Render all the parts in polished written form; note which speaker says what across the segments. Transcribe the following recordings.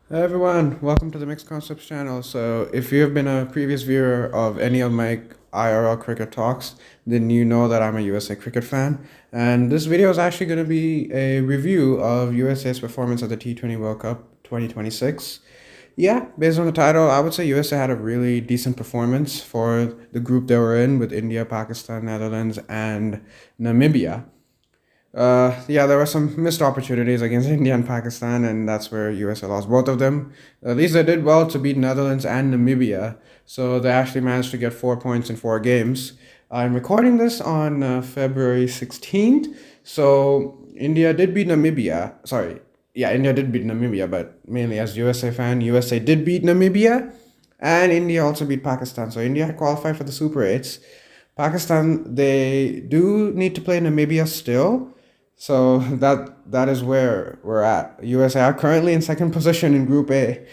Speaker 1: Hey everyone, welcome to the Mixed Concepts channel. So, if you have been a previous viewer of any of my IRL cricket talks, then you know that I'm a USA cricket fan. And this video is actually going to be a review of USA's performance at the T20 World Cup 2026. Yeah, based on the title, I would say USA had a really decent performance for the group they were in with India, Pakistan, Netherlands, and Namibia. Yeah, there were some missed opportunities against India and Pakistan, and that's where USA lost both of them. At least they did well to beat Netherlands and Namibia, so they actually managed to get 4 points in 4 games. I'm recording this on February 16th, so India did beat Namibia. Sorry, yeah, India did beat Namibia, but mainly as USA fan, USA did beat Namibia, and India also beat Pakistan. So India had qualified for the Super 8s. Pakistan, they do need to play Namibia still. So that is where we're at. USA are currently in second position in Group A,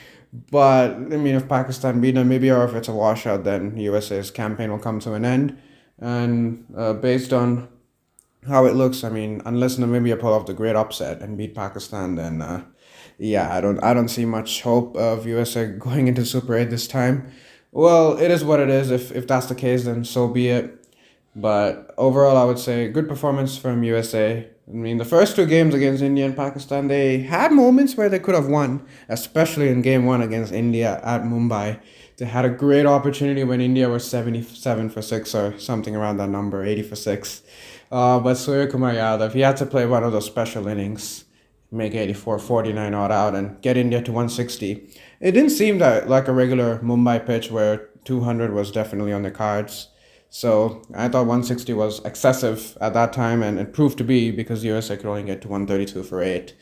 Speaker 1: but I mean, if Pakistan beat Namibia or if it's a washout, then USA's campaign will come to an end. And based on how it looks, I mean, unless Namibia pull off the great upset and beat Pakistan, then yeah, I don't see much hope of USA going into Super 8 this time. Well, it is what it is. If that's the case, then so be it. But overall, I would say good performance from USA. I mean, the first two games against India and Pakistan, they had moments where they could have won, especially in game one against India at Mumbai. They had a great opportunity when India was 77 for 6 or something around that number, 80 for 6. But Surya Kumar Yadav, he had to play one of those special innings, make 84, 49 odd out, and get India to 160. It didn't seem that like a regular Mumbai pitch where 200 was definitely on the cards. So I thought 160 was excessive at that time, and it proved to be because USA could only get to 132 for 8.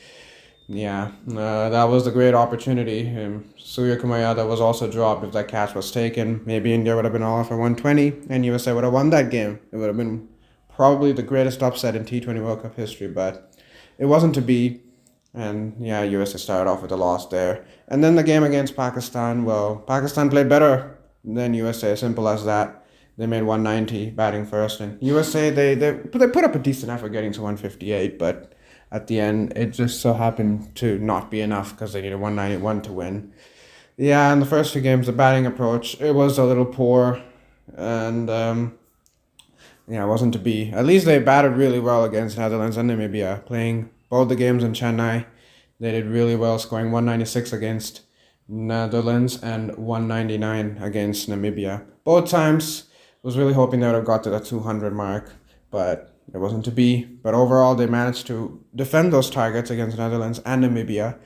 Speaker 1: Yeah, that was the great opportunity. Surya Kumar Yadav was also dropped. If that catch was taken, maybe India would have been all out for 120, and USA would have won that game. It would have been probably the greatest upset in T20 World Cup history, but it wasn't to be. And yeah, USA started off with a loss there. And then the game against Pakistan, well, Pakistan played better than USA, simple as that. They made 190 batting first, and USA they put up a decent effort getting to 158, but at the end it just so happened to not be enough because they needed 191 to win. Yeah, in the first two games, the batting approach it was a little poor, and yeah, it wasn't to be. At least they batted really well against Netherlands and Namibia, playing both the games in Chennai. They did really well, scoring 196 against Netherlands and 199 against Namibia. Both times was really hoping they would have got to the 200 mark, but it wasn't to be. But overall, they managed to defend those targets against Netherlands and Namibia,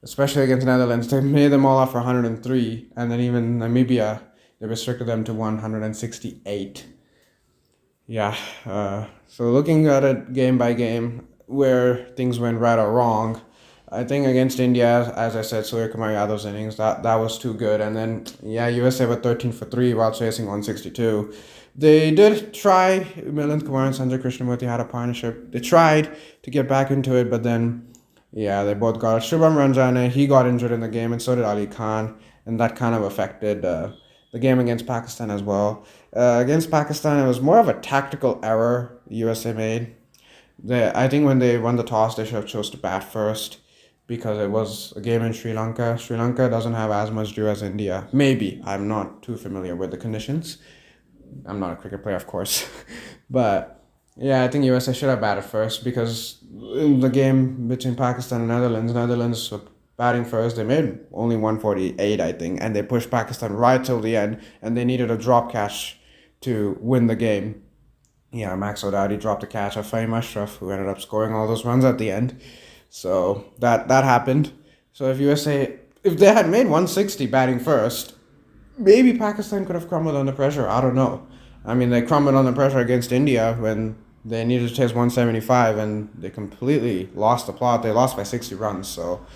Speaker 1: especially against Netherlands. They made them all out for 103, and then even Namibia, they restricted them to 168. Yeah, so looking at it game by game, where things went right or wrong, I think against India, as I said, Surya Kumar Yadav's innings, that was too good. And then, yeah, USA were 13 for 3 while chasing 162. They did try, Milind Kumar and Sanjay Krishnamurti had a partnership. They tried to get back into it, but then, yeah, they both got it. Shubham Ranjane, he got injured in the game, and so did Ali Khan, and that kind of affected the game against Pakistan as well. Against Pakistan, it was more of a tactical error USA made. I think when they won the toss, they should have chose to bat first because it was a game in Sri Lanka. Sri Lanka doesn't have as much dew as India. Maybe. I'm not too familiar with the conditions. I'm not a cricket player, of course. But yeah, I think USA should have batted first because in the game between Pakistan and Netherlands were batting first. They made only 148, I think, and they pushed Pakistan right till the end, and they needed a drop catch to win the game. Yeah, Max O'Dowdy dropped a catch of Fahim Ashraf, who ended up scoring all those runs at the end. So that happened. So if they had made 160 batting first, maybe Pakistan could have crumbled under pressure. I don't know. I mean, they crumbled under pressure against India when they needed to chase 175 and they completely lost the plot. They lost by 60 runs. So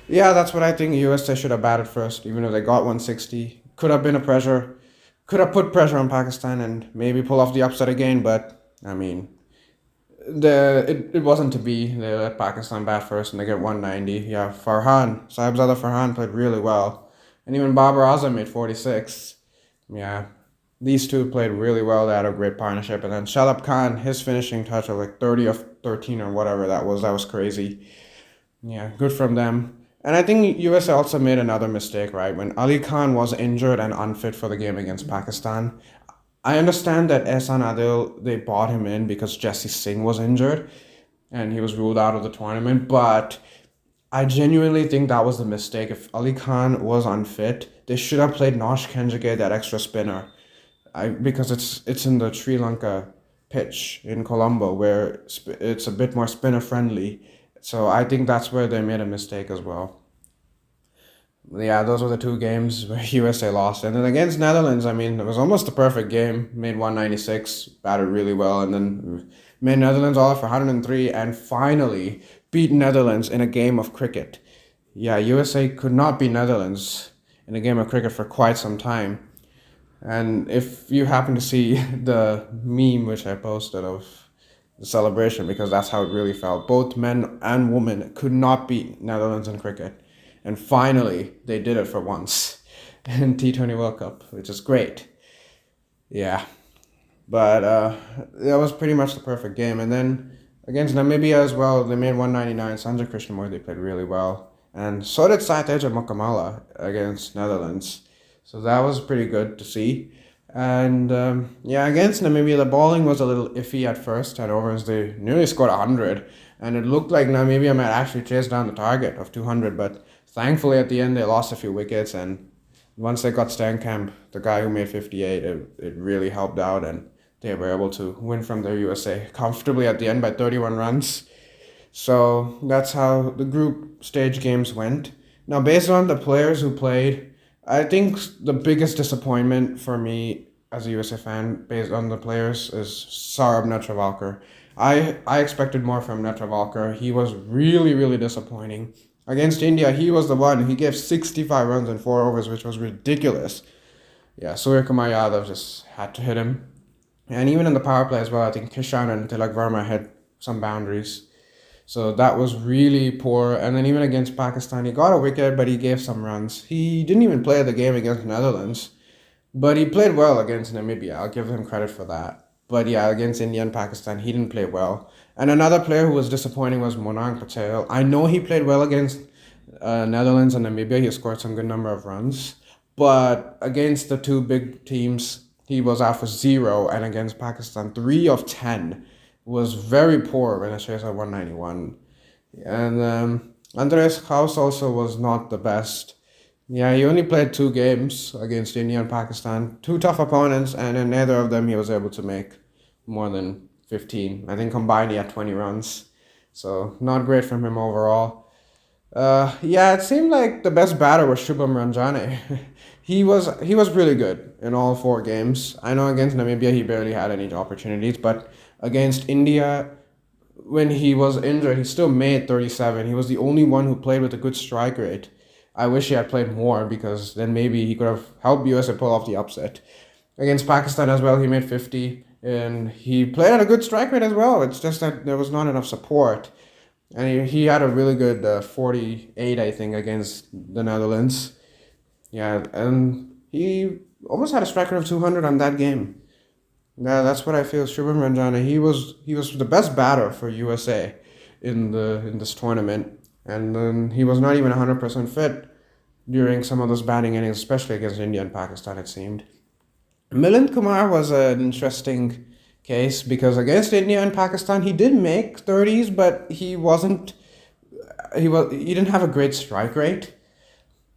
Speaker 1: yeah, that's what I think. USA should have batted first, even if they got 160. Could have been a pressure. Could have put pressure on Pakistan and maybe pull off the upset again. But I mean, it wasn't to be. They let Pakistan bat first and they get 190. Yeah, Sahibzada Farhan played really well. And even Babar Azam made 46. Yeah, these two played really well. They had a great partnership. And then Shalab Khan, his finishing touch of like 30 of 13 or whatever that was crazy. Yeah, good from them. And I think USA also made another mistake, right? When Ali Khan was injured and unfit for the game against Pakistan, I understand that Ehsan Adil, they brought him in because Jesse Singh was injured and he was ruled out of the tournament. But I genuinely think that was the mistake. If Ali Khan was unfit, they should have played Nosh Kenjage, that extra spinner. Because it's in the Sri Lanka pitch in Colombo where it's a bit more spinner friendly. So I think that's where they made a mistake as well. Yeah, those were the two games where USA lost. And then against Netherlands, I mean, it was almost a perfect game. Made 196, batted really well, and then made Netherlands all for 103, and finally beat Netherlands in a game of cricket. Yeah, USA could not beat Netherlands in a game of cricket for quite some time. And if you happen to see the meme which I posted of the celebration, because that's how it really felt, both men and women could not beat Netherlands in cricket. And finally, they did it for once in T20 World Cup, which is great. Yeah, but that was pretty much the perfect game. And then against Namibia as well, they made 199. Sanjay Krishnamurthy played really well. And so did Saiteja Mokamala against Netherlands. So that was pretty good to see. And yeah, against Namibia, the bowling was a little iffy at first. At overs, they nearly scored 100. And it looked like Namibia might actually chase down the target of 200. But thankfully, at the end, they lost a few wickets. And once they got Stankamp, the guy who made 58, it really helped out. And they were able to win from their USA comfortably at the end by 31 runs. So that's how the group stage games went. Now, based on the players who played, I think the biggest disappointment for me as a USA fan, based on the players, is Saurabh Netravalkar. I expected more from Netravalkar. He was really, really disappointing. Against India, he was the one. He gave 65 runs in 4 overs, which was ridiculous. Yeah, Surya Kumar Yadav just had to hit him. And even in the power play as well, I think Kishan and Tilak Verma hit some boundaries. So that was really poor. And then even against Pakistan, he got a wicket, but he gave some runs. He didn't even play the game against Netherlands, but he played well against Namibia. I'll give him credit for that. But yeah, against India and Pakistan, he didn't play well. And another player who was disappointing was Monang Patel. I know he played well against Netherlands and Namibia. He scored some good number of runs. But against the two big teams, he was out for 0. And against Pakistan, 3 of 10 was very poor when it chased at 191. And Andres House also was not the best. Yeah, he only played 2 games against India and Pakistan. 2 tough opponents, and in neither of them he was able to make more than 15. I think combined he had 20 runs. So not great from him overall. Yeah, it seemed like the best batter was Shubham Ranjane. He was really good in all 4 games. I know against Namibia he barely had any opportunities, but against India, when he was injured, he still made 37. He was the only one who played with a good strike rate. I wish he had played more, because then maybe he could have helped USA pull off the upset. Against Pakistan as well, he made 50, and he played at a good strike rate as well. It's just that there was not enough support. And he had a really good 48, I think, against the Netherlands. Yeah, and he almost had a strike rate of 200 on that game. Yeah, that's what I feel. Shubham Ranjane, he was the best batter for USA in this tournament, and then he was not even 100% fit during some of those batting innings, especially against India and Pakistan, it seemed. Milind Kumar was an interesting case because against India and Pakistan, he did make 30s, but he didn't have a great strike rate.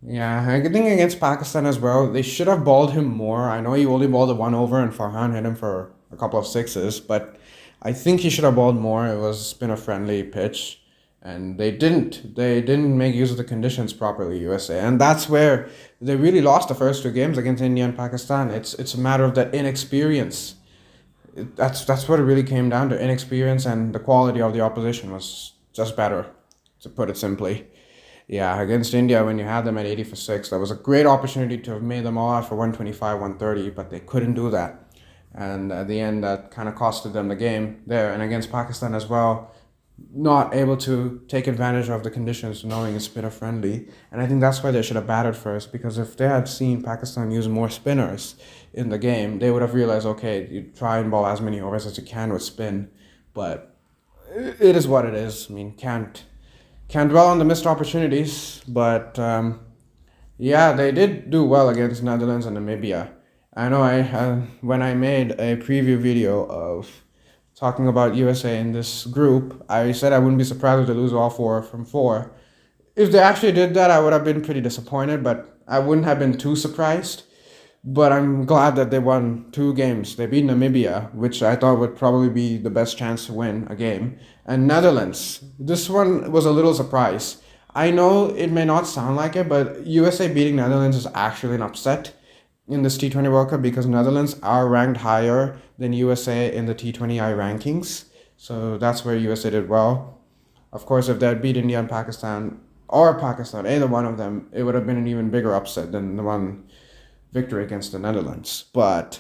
Speaker 1: Yeah, I think against Pakistan as well, they should have balled him more. I know he only balled a 1 over and Farhan hit him for a couple of 6s, but I think he should have balled more. It was been a friendly pitch, and they didn't. They didn't make use of the conditions properly, USA, and that's where they really lost the first 2 games against India and Pakistan. It's a matter of that inexperience. That's what it really came down to, inexperience, and the quality of the opposition was just better, to put it simply. Yeah, against India, when you had them at 80 for 6, that was a great opportunity to have made them all out for 125, 130, but they couldn't do that. And at the end, that kind of costed them the game there. And against Pakistan as well, not able to take advantage of the conditions, knowing it's spinner friendly. And I think that's why they should have batted first, because if they had seen Pakistan use more spinners in the game, they would have realized, okay, you try and ball as many overs as you can with spin. But it is what it is. I mean, can't Can't dwell on the missed opportunities, but yeah, they did do well against Netherlands and Namibia. I know when I made a preview video of talking about USA in this group, I said I wouldn't be surprised if they lose all four from four. If they actually did that, I would have been pretty disappointed, but I wouldn't have been too surprised. But I'm glad that they won two games. They beat Namibia, which I thought would probably be the best chance to win a game, and Netherlands. This one was a little surprise. I know it may not sound like it, but USA beating Netherlands is actually an upset in this T20 World Cup because Netherlands are ranked higher than USA in the T20I rankings. So that's where USA did well. Of course, if they had beat India and Pakistan, or Pakistan, either one of them, it would have been an even bigger upset than the one victory against the Netherlands. But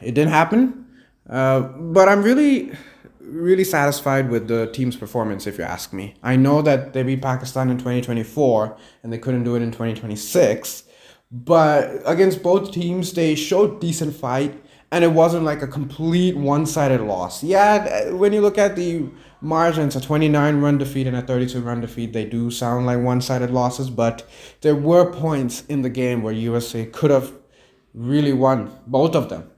Speaker 1: it didn't happen. But I'm really satisfied with the team's performance, if you ask me. I know that they beat Pakistan in 2024 and they couldn't do it in 2026. But against both teams, they showed decent fight, and it wasn't like a complete one-sided loss. Yeah, when you look at the margins, a 29-run defeat and a 32-run defeat, they do sound like one-sided losses, but there were points in the game where USA could have really won both of them.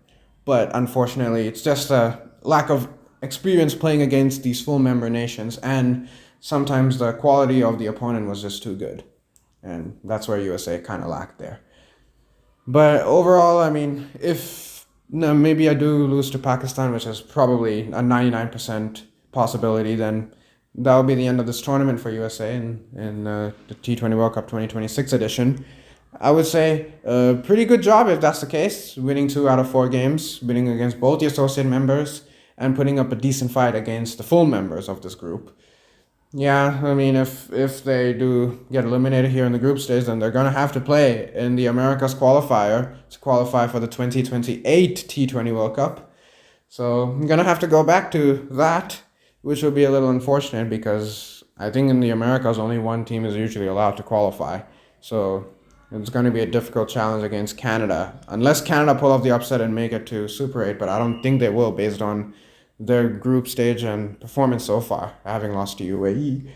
Speaker 1: But unfortunately, it's just a lack of experience playing against these full member nations, and sometimes the quality of the opponent was just too good. And that's where USA kind of lacked there. But overall, I mean, if maybe I do lose to Pakistan, which is probably a 99% possibility, then that'll be the end of this tournament for USA in the T20 World Cup 2026 edition. I would say a pretty good job if that's the case, winning 2 out of 4 games, winning against both the associate members, and putting up a decent fight against the full members of this group. Yeah, I mean, if they do get eliminated here in the group stage, then they're going to have to play in the Americas qualifier to qualify for the 2028 T20 World Cup. So I'm going to have to go back to that, which will be a little unfortunate because I think in the Americas only one team is usually allowed to qualify. So it's going to be a difficult challenge against Canada, unless Canada pull off the upset and make it to Super 8, but I don't think they will based on their group stage and performance so far, having lost to UAE.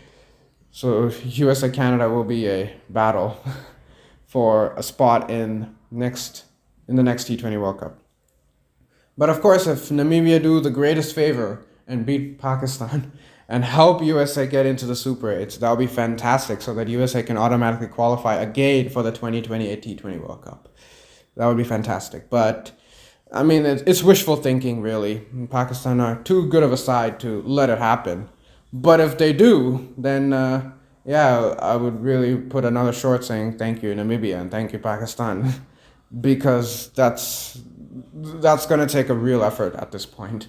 Speaker 1: So USA Canada will be a battle for a spot in the next T20 World Cup. But of course, if Namibia do the greatest favor and beat Pakistan and help USA get into the Super 8s, that would be fantastic, so that USA can automatically qualify again for the 2028 T20 World Cup. That would be fantastic. But I mean, it's wishful thinking, really. Pakistan are too good of a side to let it happen. But if they do, then, yeah, I would really put another short saying thank you, Namibia, and thank you, Pakistan. Because that's going to take a real effort at this point.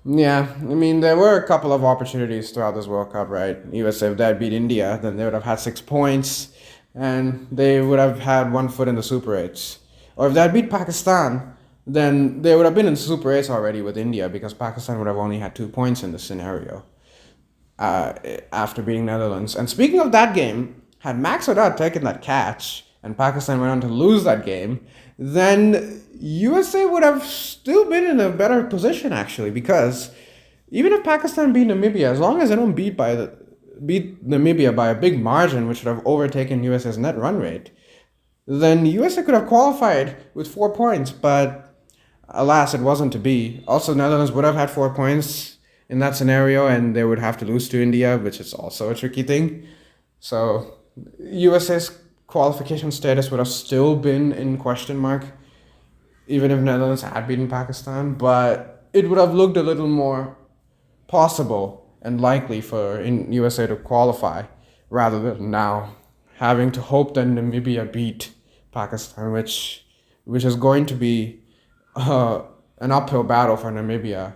Speaker 1: Yeah, I mean, there were a couple of opportunities throughout this World Cup, right? USA, if they had beat India, then they would have had 6 points, and they would have had 1 foot in the Super 8s. Or if they had beat Pakistan, then they would have been in Super 8s already with India, because Pakistan would have only had 2 points in this scenario after beating Netherlands. And speaking of that game, had Max Haddad taken that catch and Pakistan went on to lose that game, then USA would have still been in a better position, actually, because even if Pakistan beat Namibia, as long as they don't beat Namibia by a big margin, which would have overtaken USA's net run rate, then USA could have qualified with 4 points, but alas, it wasn't to be. Also, Netherlands would have had 4 points in that scenario, and they would have to lose to India, which is also a tricky thing. So USA's qualification status would have still been in question mark, even if Netherlands had beaten Pakistan, but it would have looked a little more possible and likely for USA to qualify, rather than now having to hope that Namibia beat Pakistan, which is going to be an uphill battle for Namibia.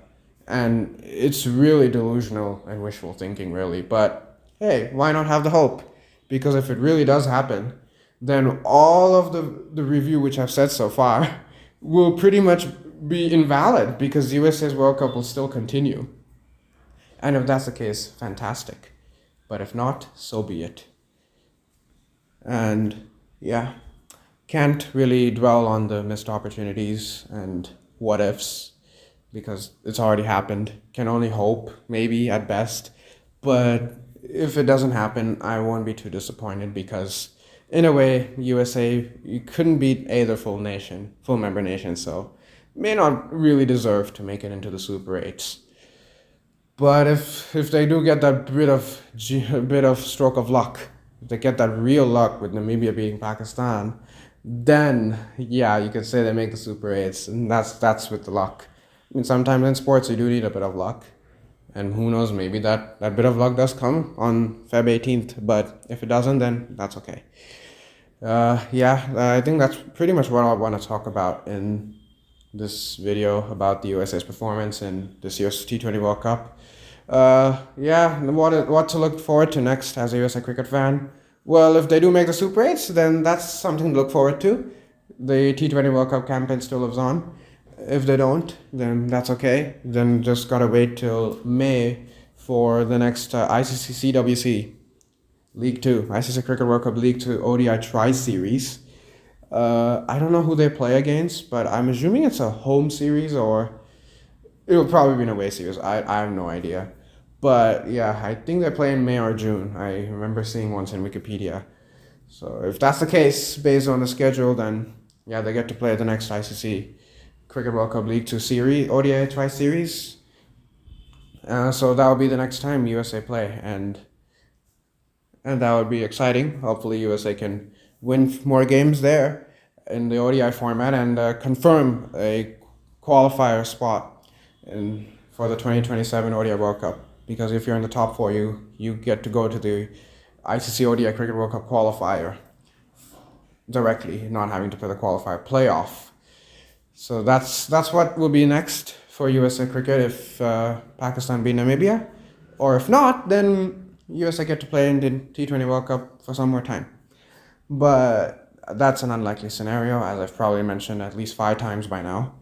Speaker 1: And it's really delusional and wishful thinking, really. But hey, why not have the hope? Because if it really does happen, then all of the review which I've said so far will pretty much be invalid, because USA's World Cup will still continue. And if that's the case, fantastic. But if not, so be it. And yeah, can't really dwell on the missed opportunities and what ifs, because it's already happened. Can only hope, maybe at best. But if it doesn't happen, I won't be too disappointed because in a way, USA you couldn't beat either full member nation, so may not really deserve to make it into the Super 8s. But if they do get that bit of stroke of luck, if they get that real luck with Namibia beating Pakistan, then yeah, you could say they make the Super 8s, and that's with the luck. I mean, sometimes in sports you do need a bit of luck, and who knows, maybe that bit of luck does come on Feb 18th. But if it doesn't, then that's okay. I think that's pretty much what I want to talk about in this video about the USA's performance in this year's T20 World Cup. What to look forward to next as a USA cricket fan? Well, if they do make the Super 8s, then that's something to look forward to. The T20 World Cup campaign still lives on. If they don't, then that's okay. Then just gotta wait till May for the next ICC CWC League 2, ICC Cricket World Cup League 2 ODI Tri-Series. I don't know who they play against, but I'm assuming it's a home series or it'll probably be an away series. I have no idea. But yeah, I think they play in May or June. I remember seeing once in Wikipedia. So if that's the case, based on the schedule, then yeah, they get to play the next ICC Cricket World Cup League 2 series, ODI Tri-Series. So that will be the next time USA play, and that would be exciting. Hopefully USA can win more games there in the ODI format and confirm a qualifier spot for the 2027 ODI World Cup. Because if you're in the top 4, you get to go to the ICC ODI Cricket World Cup qualifier directly, not having to play the qualifier playoff. So that's what will be next for USA cricket if Pakistan beat Namibia. Or if not, then USA get to play in the T20 World Cup for some more time. But that's an unlikely scenario, as I've probably mentioned at least 5 times by now.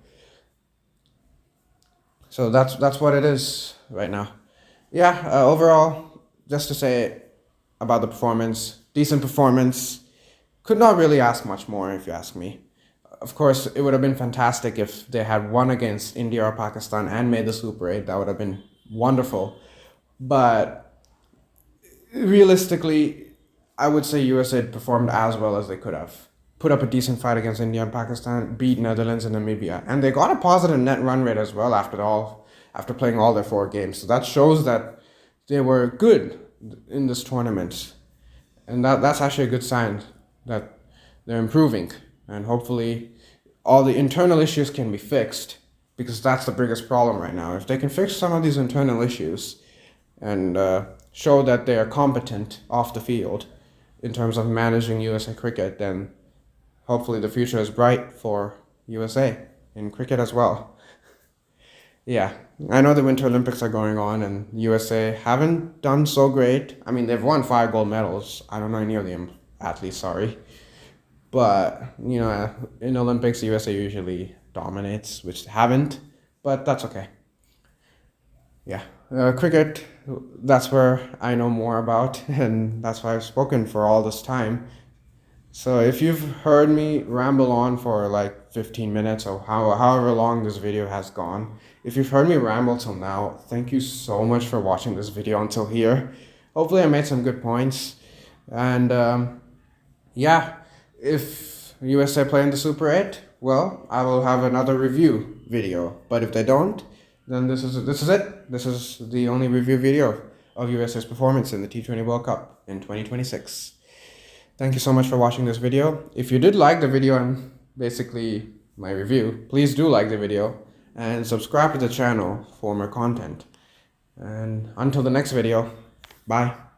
Speaker 1: So that's what it is right now. Overall, just to say about the performance, decent performance. Could not really ask much more if you ask me. Of course, it would have been fantastic if they had won against India or Pakistan and made the Super 8. That would have been wonderful. But realistically, I would say USA performed as well as they could have. Put up a decent fight against India and Pakistan, beat Netherlands and Namibia. And they got a positive net run rate as well after playing all their 4 games. So that shows that they were good in this tournament. And that's actually a good sign that they're improving. And hopefully all the internal issues can be fixed, because that's the biggest problem right now. If they can fix some of these internal issues and show that they are competent off the field in terms of managing USA cricket, then hopefully the future is bright for USA in cricket as well. Yeah, I know the Winter Olympics are going on and USA haven't done so great. I mean, they've won 5 gold medals. I don't know any of the athletes, sorry. But, in Olympics, USA usually dominates, which they haven't. But that's okay. Yeah, cricket, that's where I know more about, and that's why I've spoken for all this time. So if you've heard me ramble on for like 15 minutes or however long this video has gone, if you've heard me ramble till now, thank you so much for watching this video until here. Hopefully I made some good points. And if USA play in the Super 8, well, I will have another review video. But if they don't, then this is it. This is the only review video of USA's performance in the T20 World Cup in 2026. Thank you so much for watching this video. If you did like the video and basically my review, please do like the video and subscribe to the channel for more content. And until the next video, bye.